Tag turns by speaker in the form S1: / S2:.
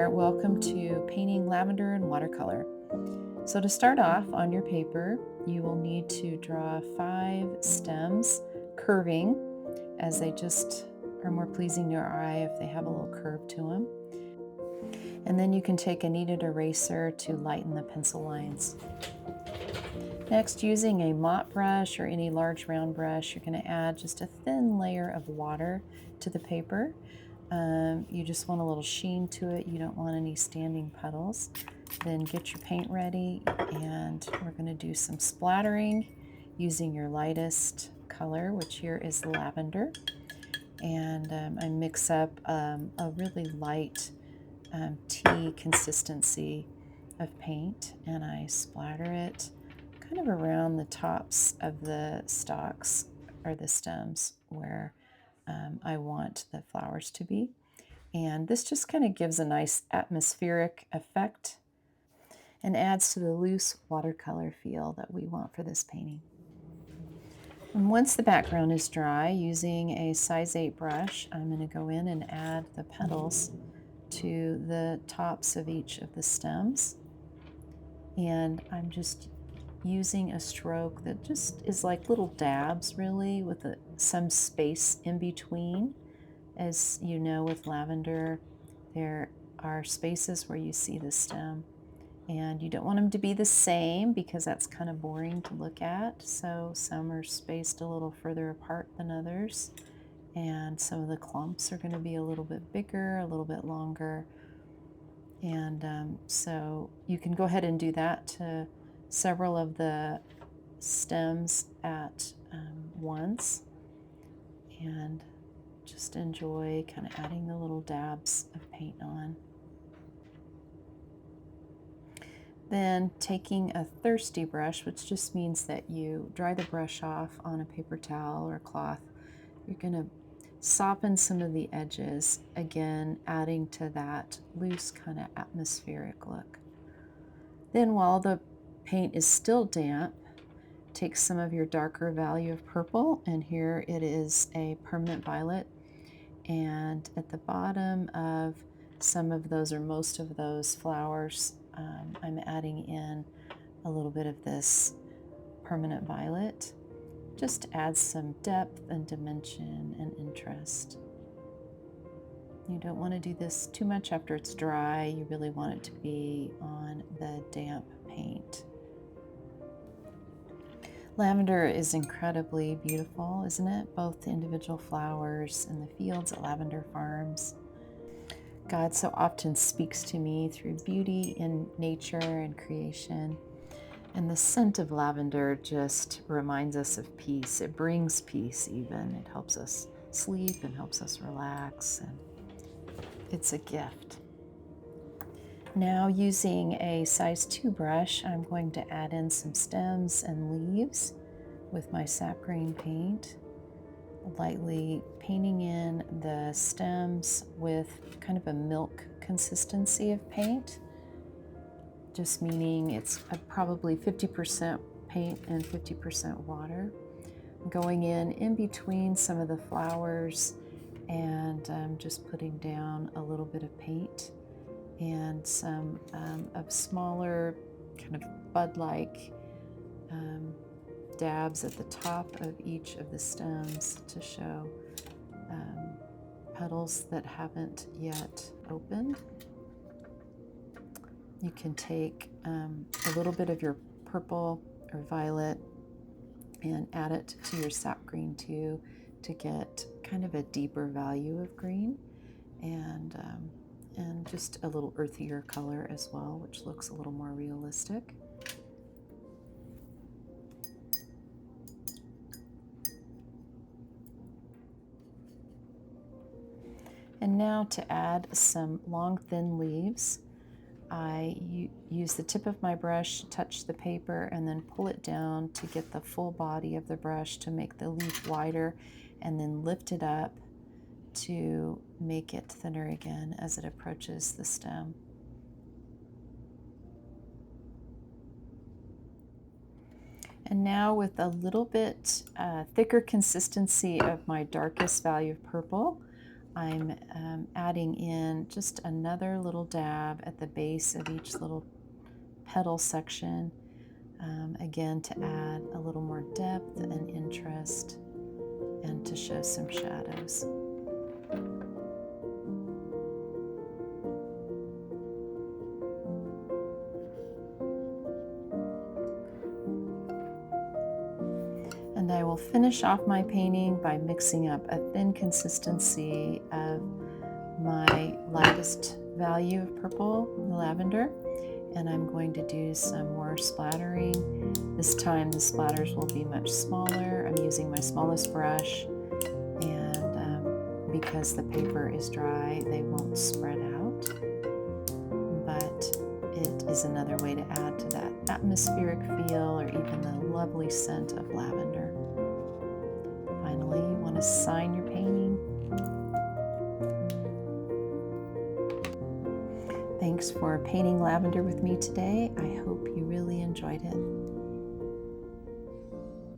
S1: there, welcome to painting lavender in watercolor. So to start off on your paper, you will need to draw 5 stems curving, as they just are more pleasing to your eye if they have a little curve to them. And then you can take a kneaded eraser to lighten the pencil lines. Next, using a mop brush or any large round brush, you're going to add just a thin layer of water to the paper. You just want a little sheen to it. You don't want any standing puddles. Then get your paint ready, and we're going to do some splattering using your lightest color, which here is lavender. And I mix up a really light tea consistency of paint, and I splatter it kind of around the tops of the stalks or the stems where I want the flowers to be. And this just kind of gives a nice atmospheric effect and adds to the loose watercolor feel that we want for this painting. And once the background is dry, using a size 8 brush, I'm going to go in and add the petals to the tops of each of the stems. And I'm just using a stroke that just is like little dabs, really, with some space in between. As you know, with lavender, there are spaces where you see the stem, and you don't want them to be the same because that's kind of boring to look at. So some are spaced a little further apart than others, and some of the clumps are going to be a little bit bigger, a little bit longer. And so you can go ahead and do that to several of the stems at once, and just enjoy kind of adding the little dabs of paint on. Then taking a thirsty brush, which just means that you dry the brush off on a paper towel or cloth, you're going to soften some of the edges, again adding to that loose kind of atmospheric look. Then while the paint is still damp, take some of your darker value of purple, and here it is a permanent violet, and at the bottom of some of those or most of those flowers, I'm adding in a little bit of this permanent violet. Just adds some depth and dimension and interest. You don't want to do this too much after it's dry. You really want it to be on the damp paint. Lavender is incredibly beautiful, isn't it? Both the individual flowers and the fields at Lavender Farms. God so often speaks to me through beauty in nature and creation. And the scent of lavender just reminds us of peace. It brings peace even. It helps us sleep and helps us relax. And it's a gift. Now, using a size 2 brush, I'm going to add in some stems and leaves with my sap green paint, lightly painting in the stems with kind of a milk consistency of paint, just meaning it's probably 50% paint and 50% water. Going in between some of the flowers, and just putting down a little bit of paint and some of smaller kind of bud-like dabs at the top of each of the stems to show petals that haven't yet opened. You can take a little bit of your purple or violet and add it to your sap green too, to get kind of a deeper value of green, and just a little earthier color as well, which looks a little more realistic. And now to add some long thin leaves, I use the tip of my brush, touch the paper, and then pull it down to get the full body of the brush to make the leaf wider, and then lift it up to make it thinner again as it approaches the stem. And now, with a little bit thicker consistency of my darkest value of purple, I'm adding in just another little dab at the base of each little petal section, again to add a little more depth and interest and to show some shadows. And I will finish off my painting by mixing up a thin consistency of my lightest value of purple, lavender, and I'm going to do some more splattering. This time the splatters will be much smaller. I'm using my smallest brush, and because the paper is dry, they won't spread out, but it is another way to add to that atmospheric feel or even the lovely scent of lavender. Finally, you want to sign your painting. Thanks for painting lavender with me today. I hope you really enjoyed it.